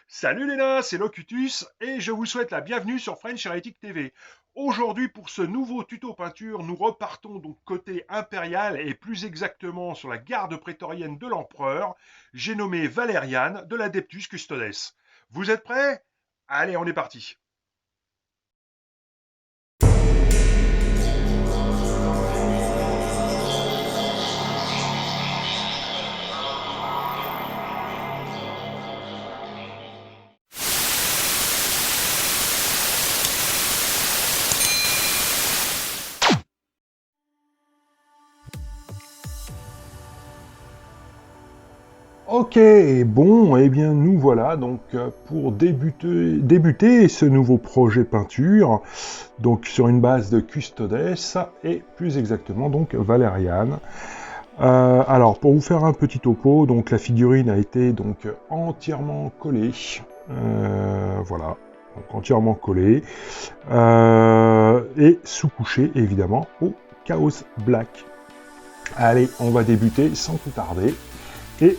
Salut les nains, c'est Locutus et je vous souhaite la bienvenue sur French Heretic TV. Aujourd'hui pour ce nouveau tuto peinture, nous repartons donc côté impérial et plus exactement sur la garde prétorienne de l'empereur. J'ai nommé Valériane de l'Adeptus Custodes. Vous êtes prêts? Allez, on est parti. Ok, bon, eh bien nous voilà donc pour débuter ce nouveau projet peinture, donc sur une base de Custodes et plus exactement donc Valériane. Alors pour vous faire un petit topo, donc la figurine a été donc entièrement collée, voilà, donc entièrement collée et sous-couchée évidemment au Chaos Black. Allez, on va débuter sans plus tarder et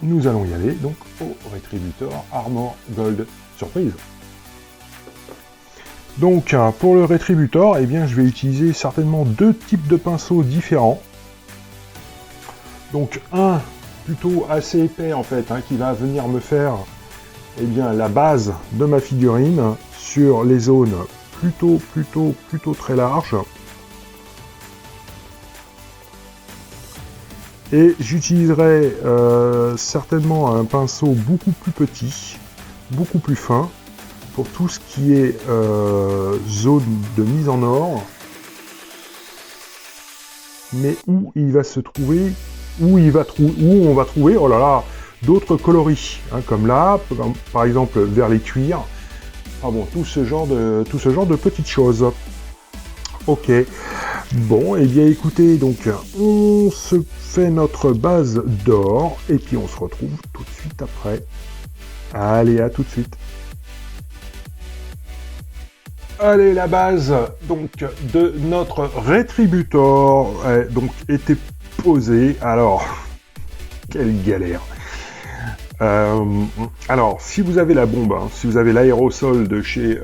nous allons y aller donc au Rétributeur Armor Gold Surprise. Donc pour le Rétributeur, eh bien, je vais utiliser certainement deux types de pinceaux différents. Donc un plutôt assez épais en fait, qui va venir me faire la base de ma figurine sur les zones plutôt très larges. Et j'utiliserai certainement un pinceau beaucoup plus petit, beaucoup plus fin, pour tout ce qui est zone de mise en or, mais où il va se trouver, où on va trouver, oh là là, d'autres coloris, comme là, par exemple vers les cuirs, tout ce genre de petites choses. Ok. Bon, et bien écoutez, donc on se fait notre base d'or, et puis on se retrouve tout de suite après. Allez, à tout de suite. Allez, la base donc de notre Rétributeur donc était posée. Alors, quelle galère. Alors, si vous avez la bombe, si vous avez l'aérosol de chez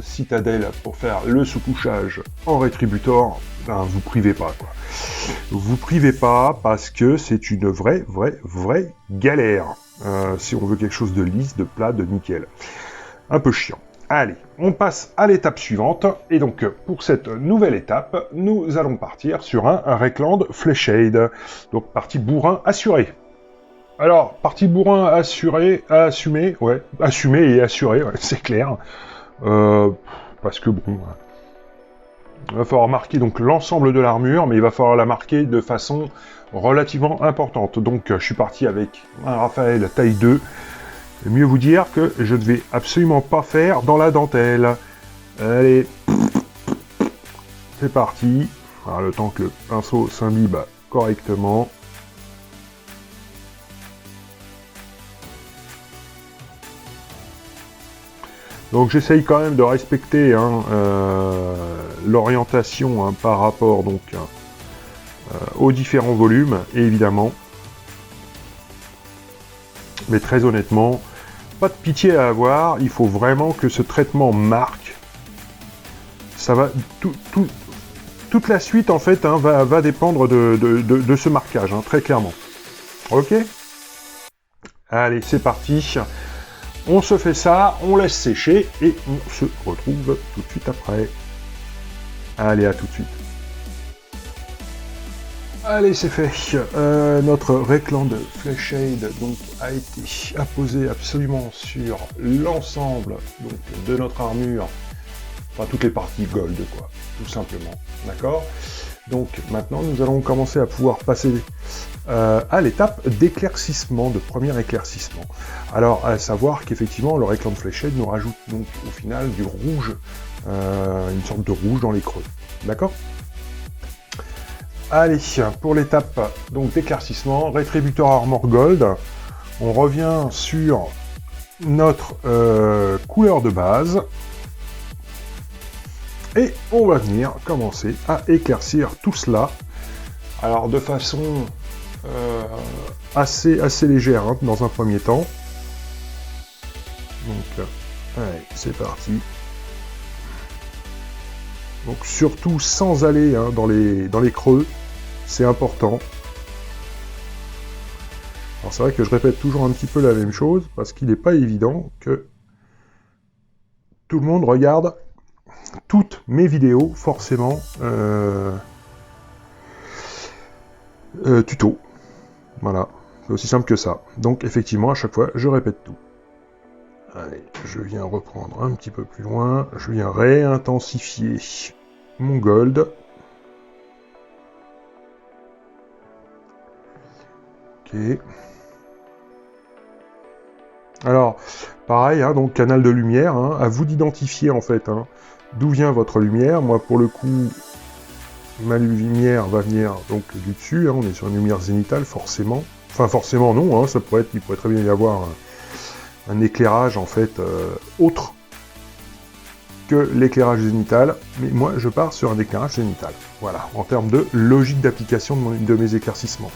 Citadel pour faire le sous-couchage en Rétributeur, vous privez pas, quoi. Vous privez pas parce que c'est une vraie galère. Si on veut quelque chose de lisse, de plat, de nickel. Un peu chiant. Allez, on passe à l'étape suivante. Et donc, pour cette nouvelle étape, nous allons partir sur un Reckland Fleshade. Donc, partie bourrin assuré. Alors, partie bourrin assumé, ouais, c'est clair. Parce que bon, il va falloir marquer donc l'ensemble de l'armure, mais il va falloir la marquer de façon relativement importante. Donc, je suis parti avec un Raphaël taille 2. Et mieux vous dire que je ne vais absolument pas faire dans la dentelle. Allez, c'est parti. Alors, le temps que le pinceau s'imbibe correctement. Donc j'essaye quand même de respecter l'orientation par rapport donc aux différents volumes, évidemment. Mais très honnêtement, pas de pitié à avoir, il faut vraiment que ce traitement marque. Ça va, toute la suite en fait va dépendre de ce marquage, très clairement. Ok ? Allez, c'est parti. On se fait ça, on laisse sécher et on se retrouve tout de suite après. Allez, à tout de suite. Allez, c'est fait. Notre Reckland Fleshade donc a été apposé absolument sur l'ensemble de notre armure, enfin toutes les parties gold, quoi, tout simplement. D'accord ? Donc maintenant, nous allons commencer à pouvoir passer à l'étape d'éclaircissement, de premier éclaircissement. Alors, à savoir qu'effectivement, le Reckland Fleshade nous rajoute donc au final du rouge, une sorte de rouge dans les creux. D'accord ? Allez, pour l'étape donc d'éclaircissement, Rétributeur Armor Gold, on revient sur notre couleur de base, et on va venir commencer à éclaircir tout cela, alors de façon assez légère dans un premier temps. Donc, allez, c'est parti. Donc surtout sans aller hein, dans les creux, c'est important. Alors c'est vrai que je répète toujours un petit peu la même chose, parce qu'il n'est pas évident que tout le monde regarde toutes mes vidéos, forcément, tuto. Voilà, c'est aussi simple que ça. Donc effectivement, à chaque fois, je répète tout. Allez, je viens reprendre un petit peu plus loin, je viens réintensifier mon gold. Ok. Alors, pareil, hein, donc canal de lumière, hein, à vous d'identifier en fait hein, d'où vient votre lumière. Moi, pour le coup, ma lumière va venir donc du dessus, hein, on est sur une lumière zénitale, forcément. Enfin, forcément non, hein, il pourrait très bien y avoir un éclairage en fait autre que l'éclairage zénital, mais moi je pars sur un éclairage zénital. Voilà, en termes de logique d'application de mes éclaircissements.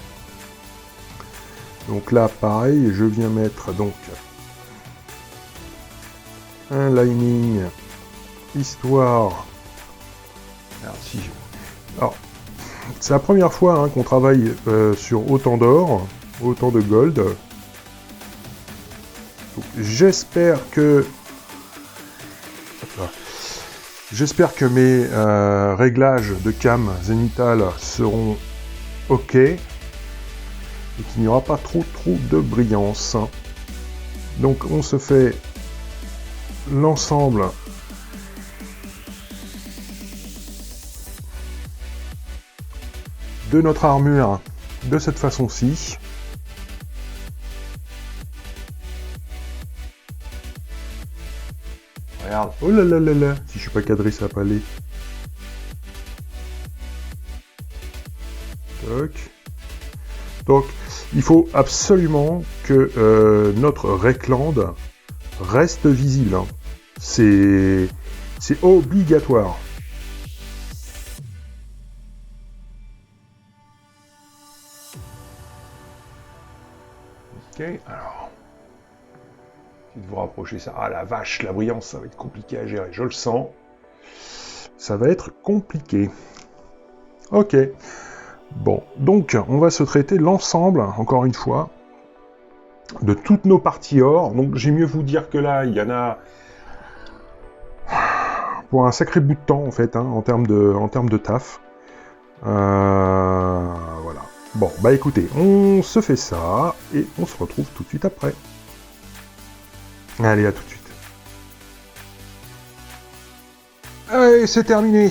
Donc là, pareil, je viens mettre donc un lining histoire. Alors, c'est la première fois hein, qu'on travaille sur autant d'or, autant de gold. J'espère que mes réglages de cam zénital seront ok et qu'il n'y aura pas trop de brillance. Donc on se fait l'ensemble de notre armure de cette façon-ci. Regarde, oh là là là là, si je suis pas cadré, ça va pas aller. Toc. Donc, il faut absolument que notre Reckland reste visible. Hein. C'est obligatoire. Ok, alors... de vous rapprocher ça. Ah la vache, la brillance, ça va être compliqué à gérer, je le sens. Ça va être compliqué. Ok. Bon, donc on va se traiter l'ensemble, encore une fois, de toutes nos parties or. Donc j'ai mieux vous dire que là, il y en a pour un sacré bout de temps en fait, hein, en termes de taf. Voilà. Bon, bah écoutez, on se fait ça et on se retrouve tout de suite après. Allez, à tout de suite. Allez, c'est terminé.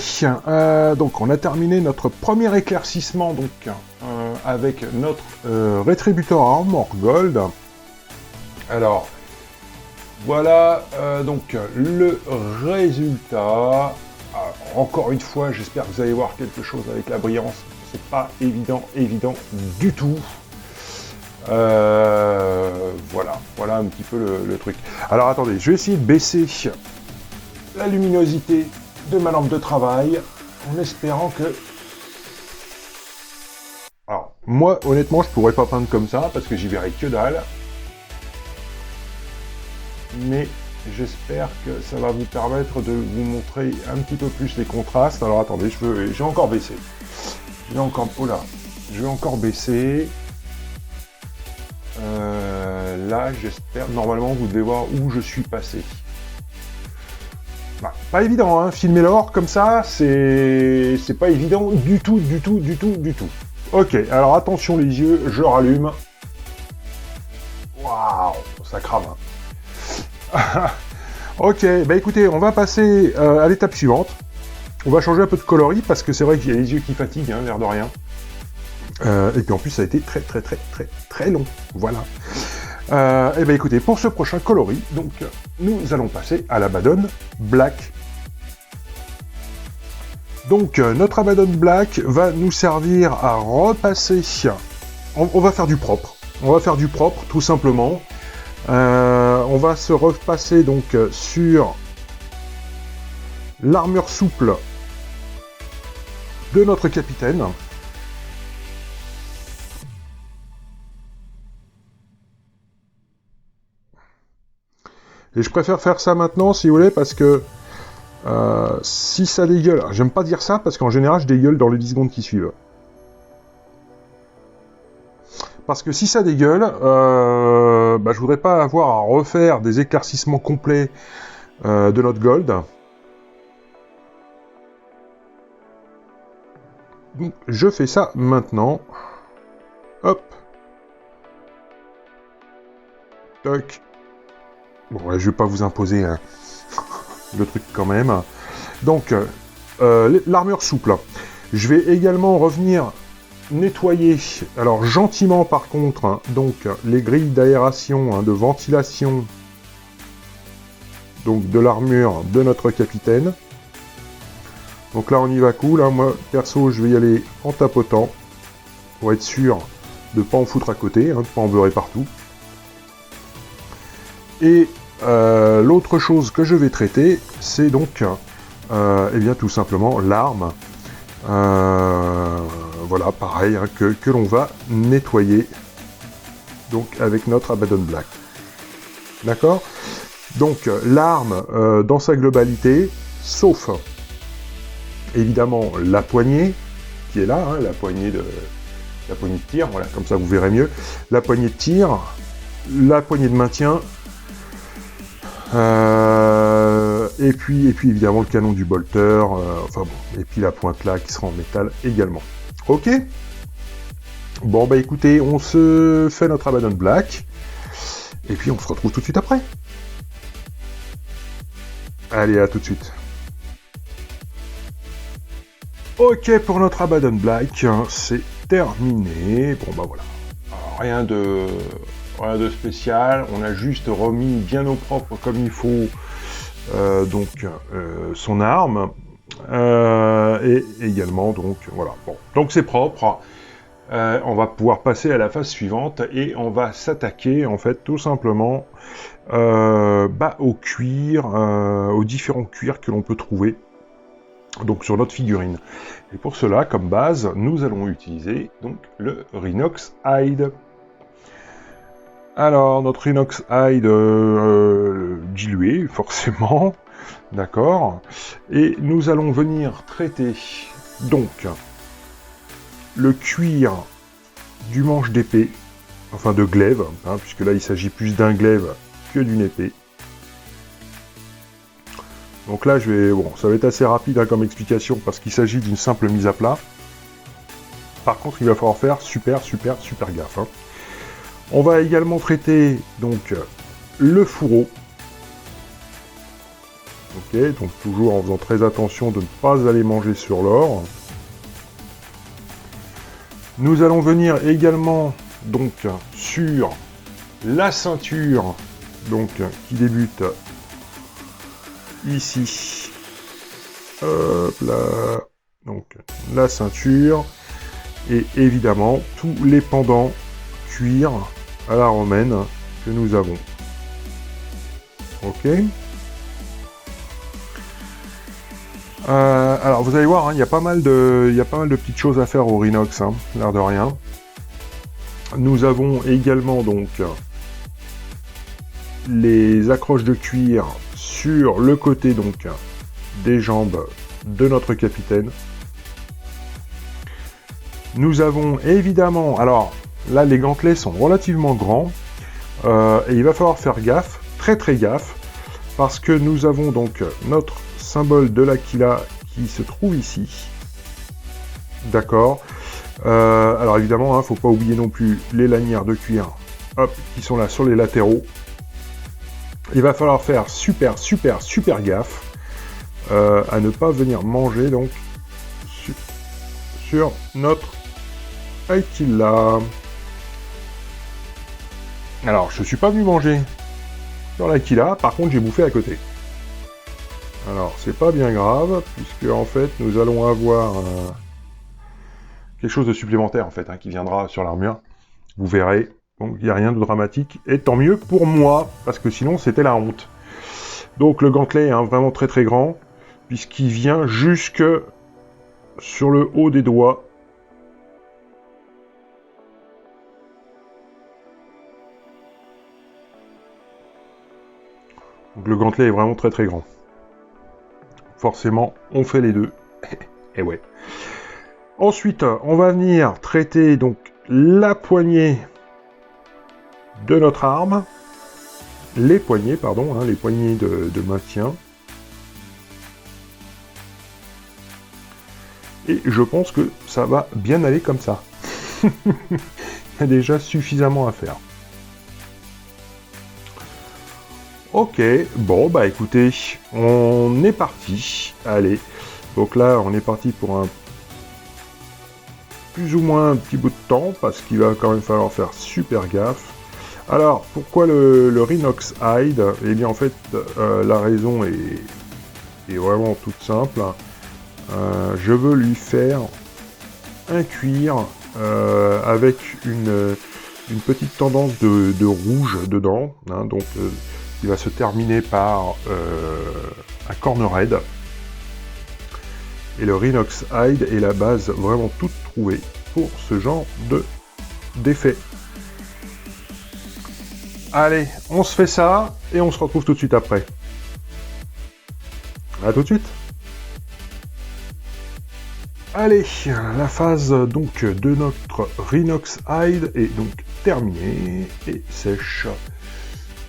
Donc, on a terminé notre premier éclaircissement donc avec notre Retributor Armor Gold. Alors, voilà donc le résultat. Alors, encore une fois, j'espère que vous allez voir quelque chose avec la brillance. C'est pas évident du tout. Voilà un petit peu le truc. Alors attendez, je vais essayer de baisser la luminosité de ma lampe de travail en espérant que... Alors, moi, honnêtement, je pourrais pas peindre comme ça parce que j'y verrai que dalle. Mais j'espère que ça va vous permettre de vous montrer un petit peu plus les contrastes. Alors attendez, je vais encore baisser. Je vais encore baisser. Là, j'espère, normalement, vous devez voir où je suis passé. Bah, pas évident, hein, filmer l'or comme ça, c'est pas évident du tout. Ok, alors attention les yeux, je rallume. Waouh, ça crame. Hein. Ok, bah écoutez, on va passer à l'étape suivante. On va changer un peu de coloris parce que c'est vrai qu'il y a les yeux qui fatiguent, hein, l'air de rien. Et puis en plus ça a été très long, voilà. Et bien écoutez, pour ce prochain coloris, donc nous allons passer à l'Abaddon Black. Donc notre Abaddon Black va nous servir à repasser, on va faire du propre, tout simplement. On va se repasser donc sur l'armure souple de notre capitaine. Et je préfère faire ça maintenant, si vous voulez, parce que si ça dégueule... J'aime pas dire ça, parce qu'en général, je dégueule dans les 10 secondes qui suivent. Parce que si ça dégueule, je voudrais pas avoir à refaire des éclaircissements complets de notre gold. Donc, je fais ça maintenant. Hop. Toc. Bon, ouais, je vais pas vous imposer hein, le truc quand même. Donc, l'armure souple. Je vais également revenir nettoyer, alors gentiment par contre, hein, donc les grilles d'aération, hein, de ventilation, donc de l'armure de notre capitaine. Donc là on y va cool, hein. Moi perso je vais y aller en tapotant, pour être sûr de ne pas en foutre à côté, hein, de ne pas en beurrer partout. Et l'autre chose que je vais traiter, c'est donc eh bien tout simplement l'arme. Voilà, pareil, hein, que l'on va nettoyer donc avec notre Abaddon Black. D'accord? Donc l'arme dans sa globalité, sauf évidemment la poignée qui est là, hein, la poignée de tir, voilà, comme ça vous verrez mieux. La poignée de tir, la poignée de maintien, et puis évidemment le canon du bolter, enfin bon, et puis la pointe là qui sera en métal également. Ok? Bon bah écoutez, on se fait notre Abaddon Black, et puis on se retrouve tout de suite après. Allez, à tout de suite. Ok, pour notre Abaddon Black, hein, c'est terminé. Bon bah voilà. Alors, rien de spécial, on a juste remis bien au propre comme il faut son arme. Et également, donc voilà. Bon, donc c'est propre. On va pouvoir passer à la phase suivante et on va s'attaquer en fait tout simplement au cuir, aux différents cuirs que l'on peut trouver donc sur notre figurine. Et pour cela, comme base, nous allons utiliser donc le Rhinox Hide. Alors, notre Rhinox Hide dilué, forcément, d'accord. Et nous allons venir traiter donc le cuir du manche d'épée, enfin de glaive, hein, puisque là il s'agit plus d'un glaive que d'une épée. Donc là, ça va être assez rapide hein, comme explication parce qu'il s'agit d'une simple mise à plat. Par contre, il va falloir faire super gaffe. Hein. On va également traiter donc le fourreau. Ok, donc toujours en faisant très attention de ne pas aller manger sur l'or. Nous allons venir également donc sur la ceinture donc qui débute ici. Hop là. Donc la ceinture et évidemment tous les pendants cuir à la romaine que nous avons. Ok. Alors vous allez voir, il y a pas mal de petites choses à faire au Rhinox, hein, l'air de rien. Nous avons également donc les accroches de cuir sur le côté donc des jambes de notre capitaine. Nous avons évidemment, alors là les gantelets sont relativement grands et il va falloir faire gaffe, très gaffe, parce que nous avons donc notre symbole de l'Aquila qui se trouve ici. D'accord. Alors évidemment, faut pas oublier non plus les lanières de cuir, hop, qui sont là sur les latéraux. Il va falloir faire super gaffe à ne pas venir manger donc sur notre Aquila. Alors, je suis pas venu manger sur l'Aquila, par contre j'ai bouffé à côté. Alors, c'est pas bien grave, puisque en fait, nous allons avoir quelque chose de supplémentaire en fait, hein, qui viendra sur l'armure. Vous verrez. Donc, il n'y a rien de dramatique, et tant mieux pour moi, parce que sinon, c'était la honte. Donc, le gantelet est vraiment très grand, puisqu'il vient jusque sur le haut des doigts. Donc le gantelet est vraiment très très grand. Forcément, on fait les deux. Et ouais. Ensuite, on va venir traiter donc la poignée de notre arme. Les poignées, pardon, hein, les poignées de maintien. Et je pense que ça va bien aller comme ça. Il y a déjà suffisamment à faire. Ok, bon bah écoutez, on est parti. Allez, donc là on est parti pour un plus ou moins un petit bout de temps, parce qu'il va quand même falloir faire super gaffe. Alors, pourquoi le Rhinox Hide? Eh bien en fait, la raison est vraiment toute simple. Je veux lui faire un cuir avec une petite tendance de rouge dedans, hein, donc il va se terminer par un corner head. Et le Rhinox Hide est la base vraiment toute trouvée pour ce genre d'effet. Allez, on se fait ça et on se retrouve tout de suite après. À tout de suite. Allez, la phase donc de notre Rhinox Hide est donc terminée et sèche.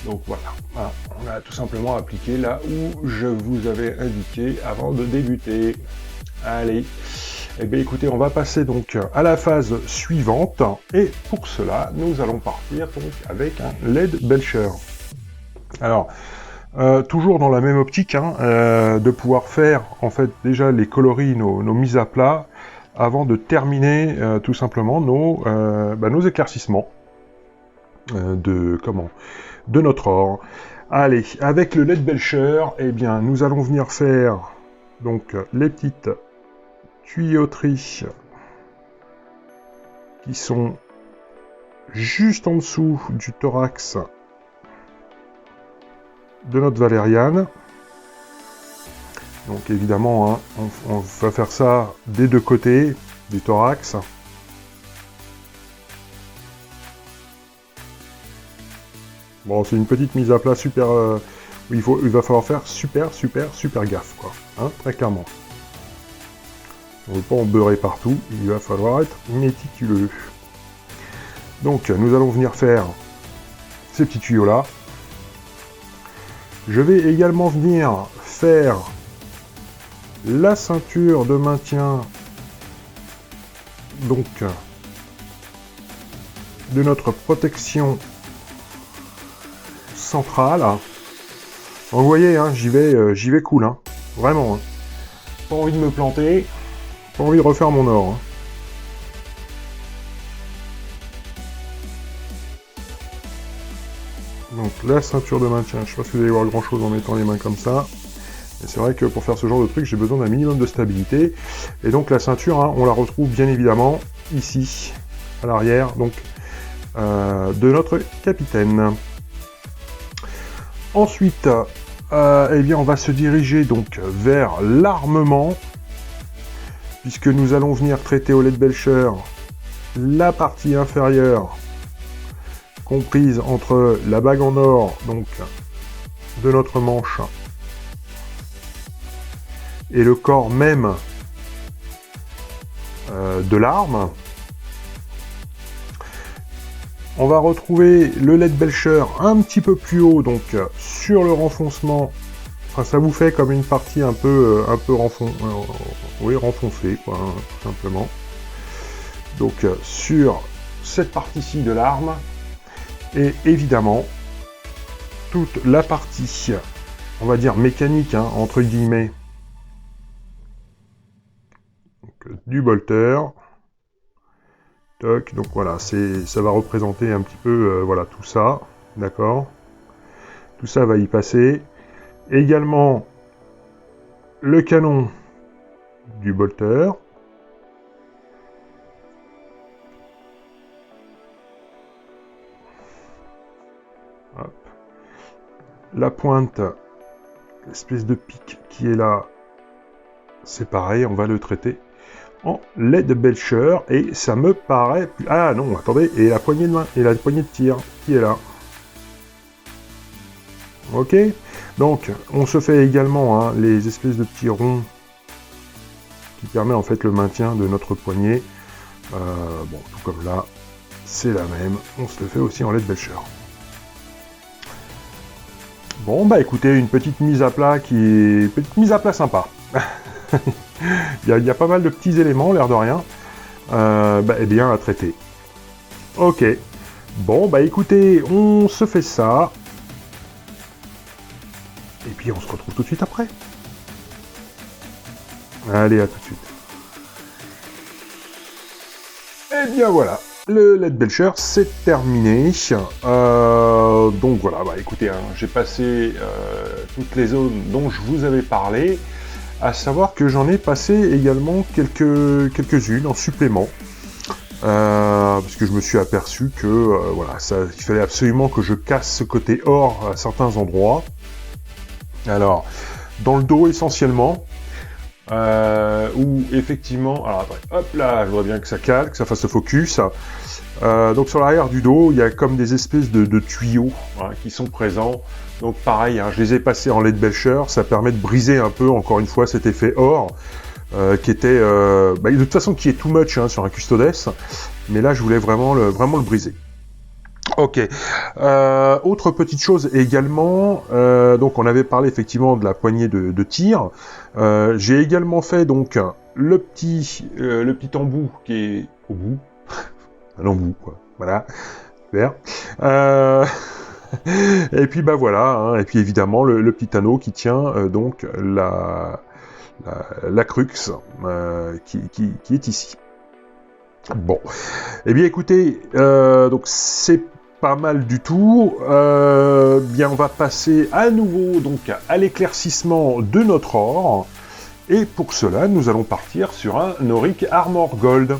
Donc voilà, on a tout simplement appliqué là où je vous avais indiqué avant de débuter. Allez, eh bien écoutez, on va passer donc à la phase suivante, et pour cela, nous allons partir donc avec un LED Belcher. Alors, toujours dans la même optique, hein, de pouvoir faire en fait déjà les coloris, nos mises à plat, avant de terminer tout simplement nos éclaircissements de notre or. Allez, avec le LED Belcher, eh bien nous allons venir faire donc les petites tuyauteries qui sont juste en dessous du thorax de notre valériane. Donc évidemment, hein, on va faire ça des deux côtés du thorax. Bon, c'est une petite mise à plat super... il va falloir faire super gaffe, quoi, hein, très clairement. On ne veut pas en beurrer partout, il va falloir être méticuleux. Donc, nous allons venir faire ces petits tuyaux-là. Je vais également venir faire la ceinture de maintien donc de notre protection centrale. Donc, vous voyez, hein, j'y vais cool, hein, vraiment. Hein. Pas envie de me planter. Pas envie de refaire mon or. Hein. Donc la ceinture de maintien, je sais pas si vous allez voir grand chose en mettant les mains comme ça. Mais c'est vrai que pour faire ce genre de truc, j'ai besoin d'un minimum de stabilité. Et donc la ceinture, hein, on la retrouve bien évidemment ici, à l'arrière, donc de notre capitaine. Ensuite, eh bien on va se diriger donc vers l'armement. Puisque nous allons venir traiter au LED Belcher la partie inférieure comprise entre la bague en or donc de notre manche et le corps même de l'arme. On va retrouver le LED Belcher un petit peu plus haut, donc sur le renfoncement. Enfin, ça vous fait comme une partie un peu renfoncée, quoi, hein, tout simplement. Donc sur cette partie-ci de l'arme, et évidemment toute la partie, on va dire mécanique, hein, entre guillemets, donc, du bolter. Toc, donc voilà, ça va représenter un petit peu, voilà, tout ça, d'accord. Tout ça va y passer. Également le canon du bolter. Hop. La pointe, l'espèce de pic qui est là, c'est pareil, on va le traiter en LED Belcher et ça me paraît plus... Ah non, attendez, et la poignée de main, et la poignée de tir qui est là. Ok, Donc, on se fait également hein, les espèces de petits ronds qui permettent en fait le maintien de notre poignée. Bon, tout comme là, c'est la même. On se le fait aussi en Leadbelcher. Bon, bah écoutez, une petite mise à plat sympa. il y a pas mal de petits éléments, l'air de rien. Eh bien, à traiter. Ok. Bon, bah écoutez, on se fait ça. Et puis on se retrouve tout de suite après. Allez, à tout de suite. Et bien voilà, le Leadbelcher c'est terminé. Donc voilà, bah écoutez, hein, j'ai passé toutes les zones dont je vous avais parlé, à savoir que j'en ai passé également quelques-unes en supplément. Parce que je me suis aperçu que voilà, il fallait absolument que je casse ce côté or à certains endroits. Alors, dans le dos essentiellement, où effectivement, alors après, hop là, je voudrais bien que ça cale, que ça fasse le focus. Donc sur l'arrière du dos, il y a comme des espèces de tuyaux hein, qui sont présents. Donc pareil, hein, je les ai passés en Leadbelcher, ça permet de briser un peu, encore une fois, cet effet or, qui était, de toute façon, qui est too much hein, sur un Custodes, mais là, je voulais vraiment le briser. Ok. Autre petite chose également, donc on avait parlé effectivement de la poignée de tir. J'ai également fait donc le petit embout qui est au bout, un embout quoi. Voilà. Super. Et puis bah voilà. Hein, et puis évidemment le petit anneau qui tient donc la crux qui est ici. Bon. Eh bien écoutez, donc c'est pas mal du tout. Bien, on va passer à nouveau donc à l'éclaircissement de notre or. Et pour cela, nous allons partir sur un Auric Armor Gold.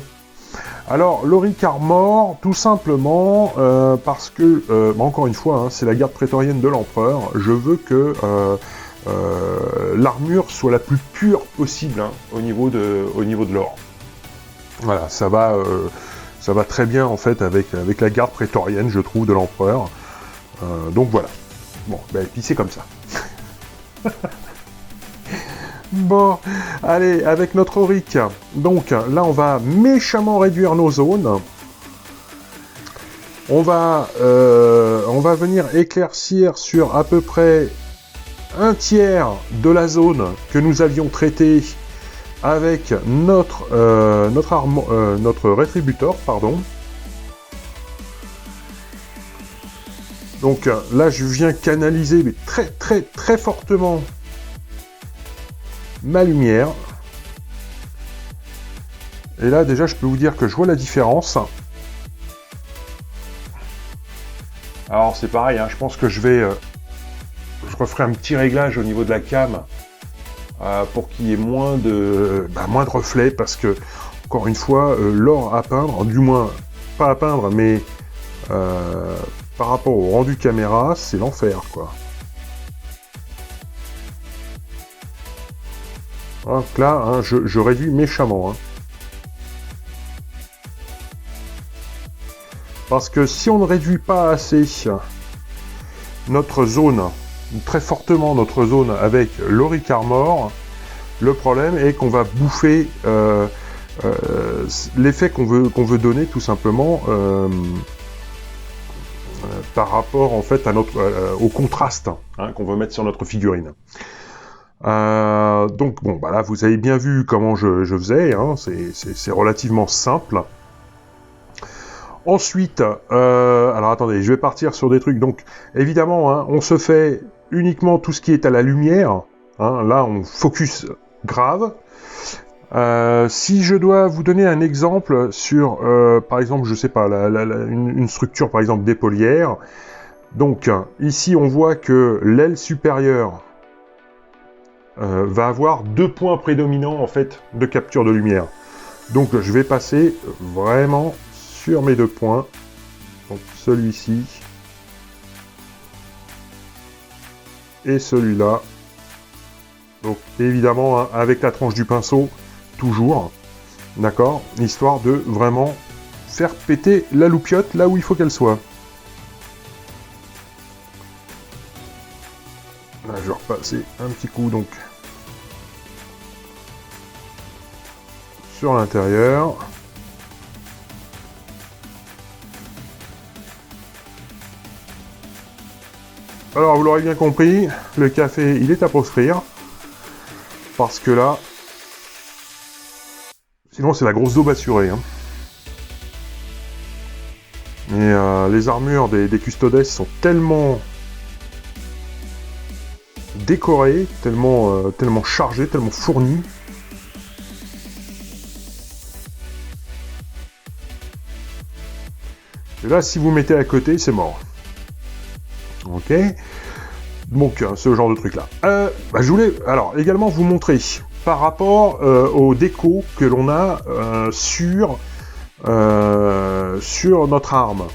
Alors, l'Auric Armor, tout simplement parce que, encore une fois, hein, c'est la garde prétorienne de l'empereur. Je veux que l'armure soit la plus pure possible hein, au niveau de l'or. Voilà, ça va très bien en fait avec la garde prétorienne, je trouve, de l'empereur. Donc voilà. Bon, et puis c'est comme ça. Bon, allez, avec notre Auric. Donc là, on va méchamment réduire nos zones. On va venir éclaircir sur à peu près un tiers de la zone que nous avions traitée avec notre rétributeur, pardon. Donc là, je viens canaliser mais très très très fortement ma lumière. Et là, déjà, je peux vous dire que je vois la différence. Alors, c'est pareil, hein, je pense que je referai un petit réglage au niveau de la cam pour qu'il y ait moins de reflets, parce que, encore une fois, l'or à peindre, du moins, pas à peindre, mais par rapport au rendu caméra, c'est l'enfer, quoi. Donc là, hein, je réduis méchamment. Hein. Parce que si on ne réduit pas assez notre zone, très fortement notre zone avec l'Auric Armor, le problème est qu'on va bouffer l'effet qu'on veut donner tout simplement par rapport en fait à au contraste hein, qu'on veut mettre sur notre figurine. Donc bon, bah là vous avez bien vu comment je faisais, hein, c'est relativement simple. Ensuite, alors attendez, je vais partir sur des trucs. Donc évidemment, hein, on se fait uniquement tout ce qui est à la lumière. Hein, là, on focus grave. Si je dois vous donner un exemple sur, par exemple, je sais pas, une structure par exemple d'épaulière. Donc ici, on voit que l'aile supérieure va avoir 2 points prédominants en fait de capture de lumière. Donc je vais passer vraiment sur mes 2 points. Donc celui-ci et celui-là. Donc évidemment hein, avec la tranche du pinceau toujours, d'accord, histoire de vraiment faire péter la loupiote là où il faut qu'elle soit. Là, je vais repasser un petit coup donc sur l'intérieur. Alors, vous l'aurez bien compris, le café, il est à proscrire. Parce que là, sinon c'est la grosse daube assurée. Hein. Et les armures des custodes sont tellement décorées, tellement chargées, tellement fournies. Et là, si vous mettez à côté, c'est mort. Ok. Donc, ce genre de truc-là. Je voulais alors également vous montrer par rapport aux décos que l'on a sur notre arme.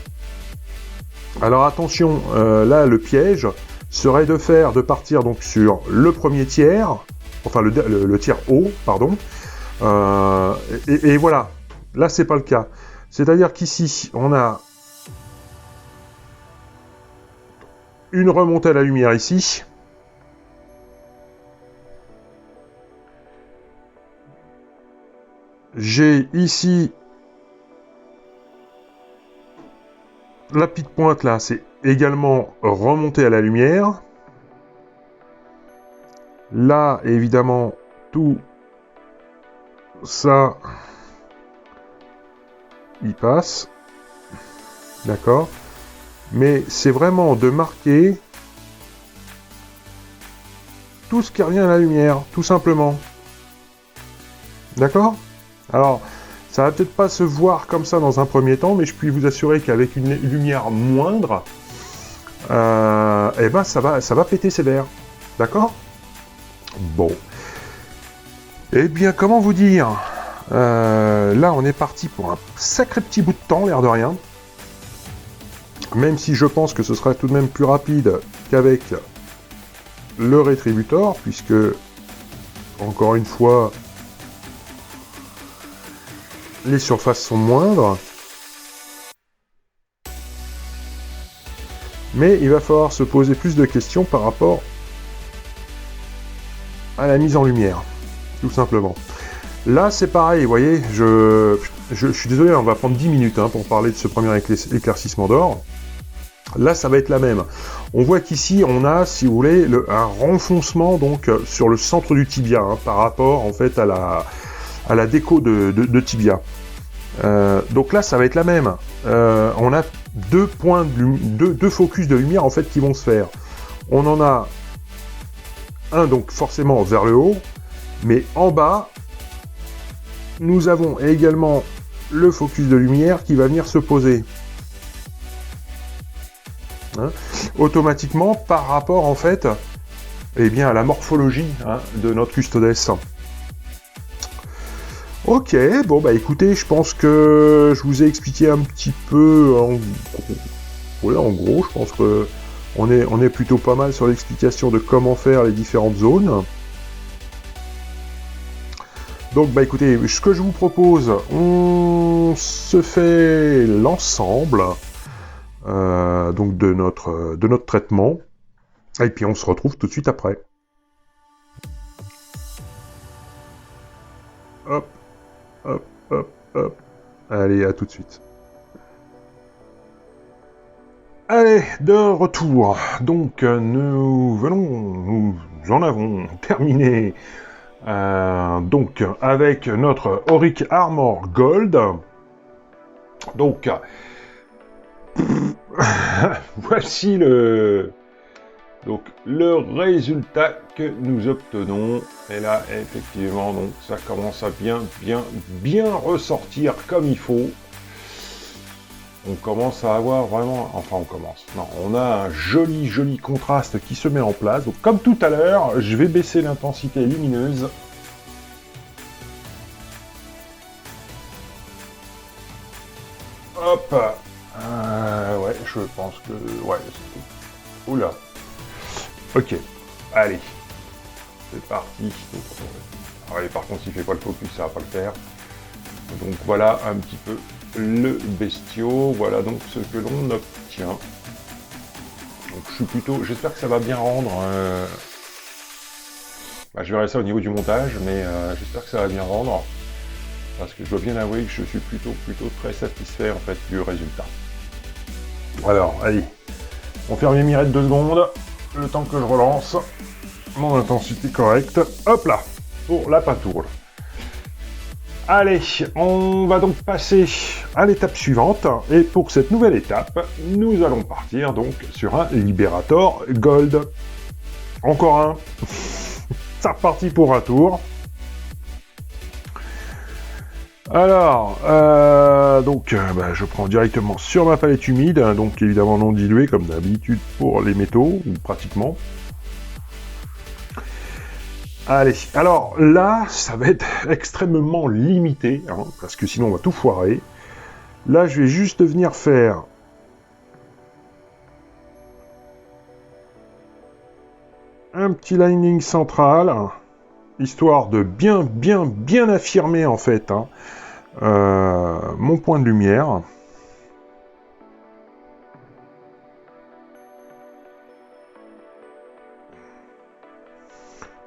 Alors attention, là le piège serait de partir donc sur le premier tiers, enfin le tiers haut, pardon, et voilà, là c'est pas le cas. C'est-à-dire qu'ici on a une remontée à la lumière ici. J'ai ici la petite pointe là, c'est également remonté à la lumière. Là, évidemment, tout ça, il passe. D'accord ? Mais c'est vraiment de marquer tout ce qui revient à la lumière, tout simplement. D'accord ? Alors, ça va peut-être pas se voir comme ça dans un premier temps, mais je puis vous assurer qu'avec une lumière moindre, ça va péter sévère. D'accord ? Bon. Eh bien, comment vous dire ? Là, on est parti pour un sacré petit bout de temps, l'air de rien. Même si je pense que ce sera tout de même plus rapide qu'avec le rétributeur, puisque, encore une fois, les surfaces sont moindres. Mais il va falloir se poser plus de questions par rapport à la mise en lumière, tout simplement. Là, c'est pareil, vous voyez, je suis désolé, on va prendre 10 minutes pour parler de ce premier éclaircissement d'or. Là, ça va être la même. On voit qu'ici, on a, si vous voulez, un renfoncement donc sur le centre du tibia, par rapport en fait à la déco de tibia. Donc là, ça va être la même. On a deux focus de lumière en fait qui vont se faire. On en a un donc forcément vers le haut, mais en bas, nous avons également le focus de lumière qui va venir se poser. Automatiquement par rapport en fait à la morphologie de notre custodes. Ok, bon bah écoutez, je pense que je vous ai expliqué un petit peu en gros, je pense que on est plutôt pas mal sur l'explication de comment faire les différentes zones. Donc bah écoutez, ce que je vous propose, on se fait l'ensemble donc de notre traitement, et puis on se retrouve tout de suite après. Hop, hop, hop, hop. Allez, à tout de suite. Allez, de retour. Donc nous en avons terminé donc avec notre Auric Armor Gold. Donc voici le résultat que nous obtenons. Et là, effectivement, donc ça commence à bien ressortir comme il faut. On commence à avoir vraiment... Enfin, on a un joli contraste qui se met en place. Donc, comme tout à l'heure, je vais baisser l'intensité lumineuse. Hop. Ouais, je pense que... Ouais, c'est... Oula. Ok. Allez. C'est parti. Ouais, par contre, s'il fait pas le focus, ça va pas le faire. Donc, voilà un petit peu le bestiau. Voilà donc ce que l'on obtient. Donc je suis plutôt... J'espère que ça va bien rendre. Je verrai ça au niveau du montage, mais j'espère que ça va bien rendre. Parce que je dois bien avouer que je suis plutôt très satisfait en fait du résultat. Alors, allez. On ferme les mirettes 2 secondes. Le temps que je relance. Mon intensité correcte. Hop là. Pour la peinture. Allez, on va donc passer à l'étape suivante. Et pour cette nouvelle étape, nous allons partir donc sur un Liberator Gold. Encore un. C'est reparti pour un tour. Alors, je prends directement sur ma palette humide, hein, donc évidemment non diluée comme d'habitude pour les métaux, ou pratiquement. Allez, alors là, ça va être extrêmement limité, hein, parce que sinon on va tout foirer. Là, je vais juste venir faire un petit lining central, histoire de bien affirmer en fait mon point de lumière.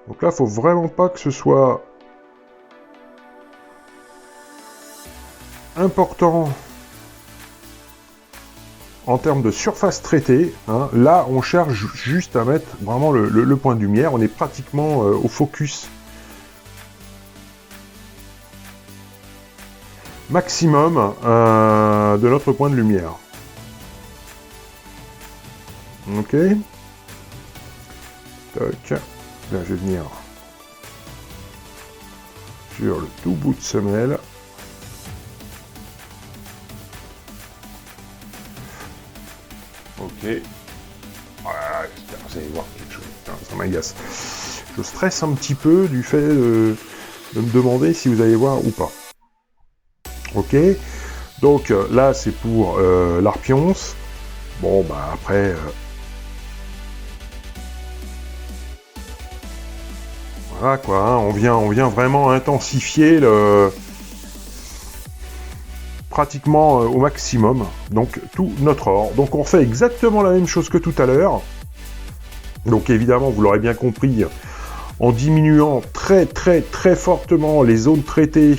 Donc là, faut vraiment pas que ce soit important en termes de surface traitée. Hein. Là, on cherche juste à mettre vraiment le point de lumière. On est pratiquement au focus maximum de notre point de lumière. Ok. Toc. Là, je vais venir sur le tout bout de semelle. Ok. Voilà, j'espère que vous allez voir quelque chose. Putain, ça m'agace. Je stresse un petit peu du fait de me demander si vous allez voir ou pas. Ok. Donc là, c'est pour l'Arpionce. Bon, bah après... Voilà quoi, hein, on vient vraiment intensifier pratiquement au maximum, donc tout notre or. Donc on fait exactement la même chose que tout à l'heure. Donc évidemment, vous l'aurez bien compris, en diminuant très fortement les zones traitées,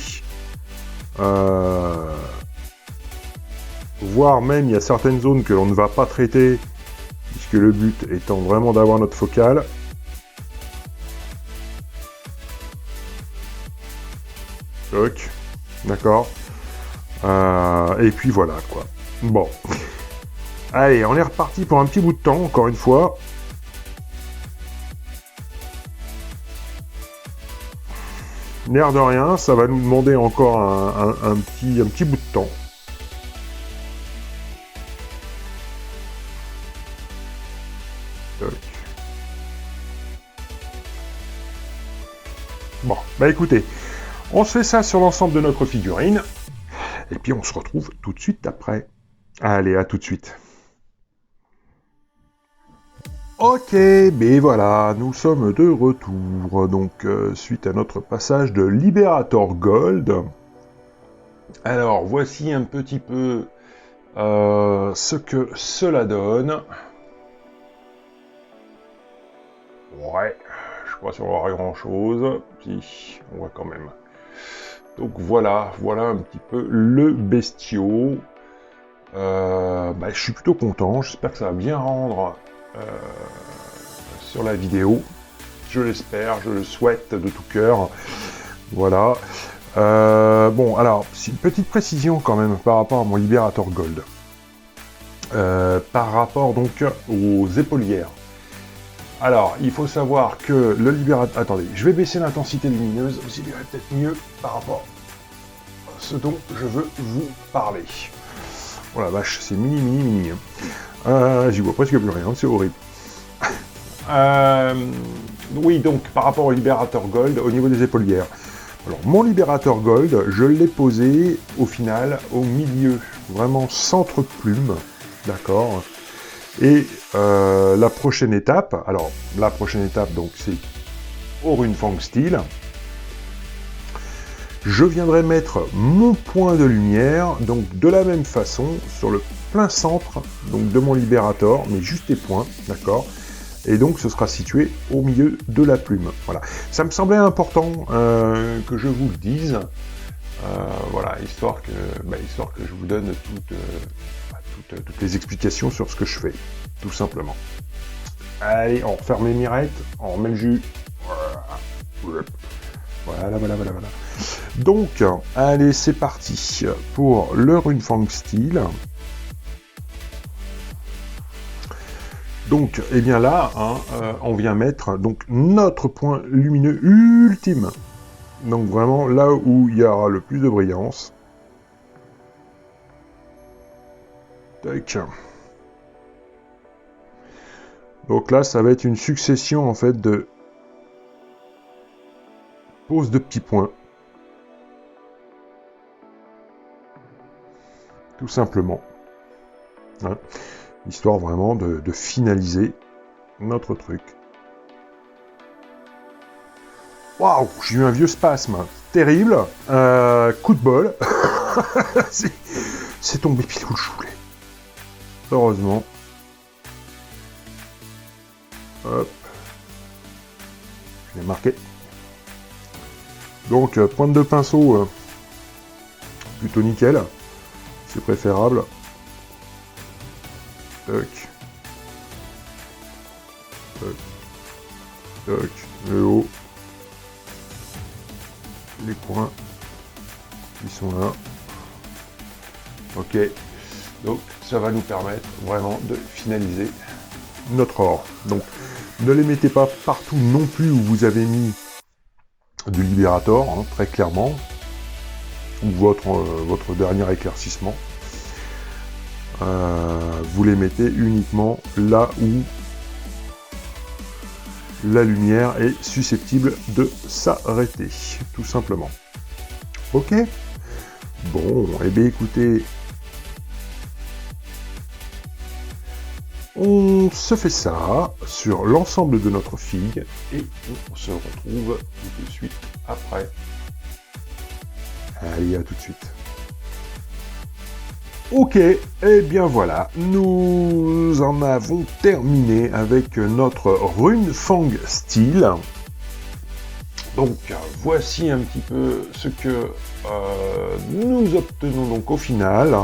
voire même il y a certaines zones que l'on ne va pas traiter, puisque le but étant vraiment d'avoir notre focale. Toc, d'accord. Et puis voilà quoi. Bon. Allez, on est reparti pour un petit bout de temps, encore une fois. L'air de rien, ça va nous demander encore un petit bout de temps. Toc. Bon, bah écoutez. On se fait ça sur l'ensemble de notre figurine. Et puis on se retrouve tout de suite après. Allez, à tout de suite. Ok, mais voilà, nous sommes de retour. Donc, suite à notre passage de Liberator Gold. Alors, voici un petit peu ce que cela donne. Ouais, je sais pas si on va voir grand chose. Si, on voit quand même. Donc voilà un petit peu le bestiau. Je suis plutôt content, j'espère que ça va bien rendre sur la vidéo. Je l'espère, je le souhaite de tout cœur. Voilà. Bon, alors, c'est une petite précision quand même par rapport à mon Liberator Gold. Par rapport donc aux épaulières. Alors, il faut savoir que le Liberator... Attendez, je vais baisser l'intensité lumineuse, vous y verrez peut-être mieux par rapport à ce dont je veux vous parler. Oh la vache, c'est mini. J'y vois presque plus rien, c'est horrible. Oui, donc, par rapport au Liberator Gold, au niveau des épaulières. Alors, mon Liberator Gold, je l'ai posé, au final, au milieu, vraiment centre plume, d'accord. Et la prochaine étape, donc c'est au Runefang Steel. je viendrai mettre mon point de lumière, donc de la même façon, sur le plein centre donc de mon libérator, mais juste les points, d'accord? Et donc ce sera situé au milieu de la plume. Voilà. Ça me semblait important que je vous le dise. Voilà, histoire que je vous donne toutes les explications sur ce que je fais, tout simplement. Allez, on referme les mirettes, on remet le jus. Voilà. Donc, allez, c'est parti pour le Runefang Steel. Donc, eh bien là, on vient mettre donc notre point lumineux ultime. Donc vraiment là où il y aura le plus de brillance. Tac. Donc là, ça va être une succession en fait de poses de petits points. Tout simplement. Hein. Histoire vraiment de finaliser notre truc. Waouh, j'ai eu un vieux spasme. Terrible. Coup de bol. C'est tombé pile où je voulais. Heureusement. Hop. Je l'ai marqué. Donc, pointe de pinceau, plutôt nickel. C'est préférable. Toc. Toc. Toc. Le haut. Les points qui sont là. Ok. Donc, ça va nous permettre vraiment de finaliser notre or. Donc, ne les mettez pas partout non plus où vous avez mis du libérator, hein, très clairement, ou votre dernier éclaircissement. Vous les mettez uniquement là où la lumière est susceptible de s'arrêter, tout simplement. Ok. Bon, et bien écoutez, on se fait ça sur l'ensemble de notre figue et on se retrouve tout de suite après. Allez, à tout de suite. Ok, et bien voilà, nous en avons terminé avec notre Runefang Steel. Donc, voici un petit peu ce que nous obtenons donc au final.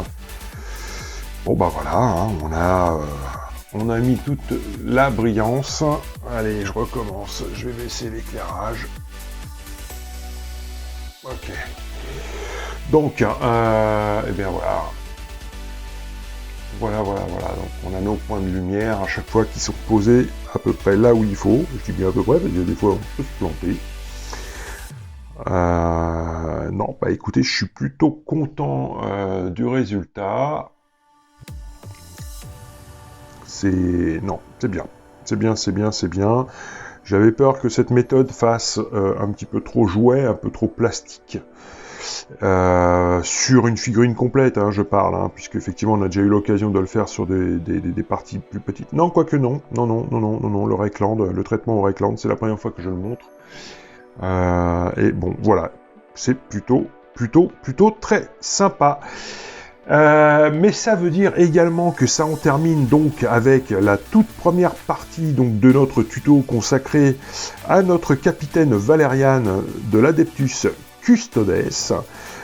Bon bah voilà, hein, on a mis toute la brillance. Allez, je recommence, je vais baisser l'éclairage. Ok. Donc, et bien voilà. Voilà. Donc, on a nos points de lumière à chaque fois qui sont posés à peu près là où il faut. Je dis bien à peu près, parce qu'il y a des fois on peut se planter. Non, bah écoutez, je suis plutôt content du résultat. Non, c'est bien. C'est bien. J'avais peur que cette méthode fasse un petit peu trop jouet, un peu trop plastique. Sur une figurine complète, je parle, puisque effectivement on a déjà eu l'occasion de le faire sur des parties plus petites. Non, quoique non, le Reikland, le traitement au Reikland, c'est la première fois que je le montre. Et bon, voilà, c'est plutôt très sympa. Mais ça veut dire également que ça en termine donc avec la toute première partie donc de notre tuto consacré à notre capitaine Valérian de l'Adeptus Custodes.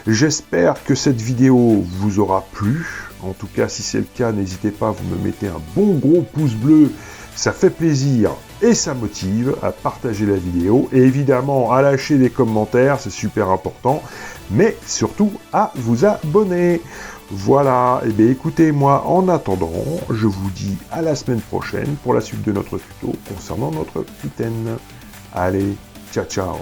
J'espère que cette vidéo vous aura plu. En tout cas, si c'est le cas, n'hésitez pas, vous me mettez un bon gros pouce bleu. Ça fait plaisir et ça motive à partager la vidéo. Et évidemment, à lâcher des commentaires, c'est super important. Mais surtout, à vous abonner. Voilà, et bien écoutez, moi, en attendant, je vous dis à la semaine prochaine pour la suite de notre tuto concernant notre capitaine. Allez, ciao.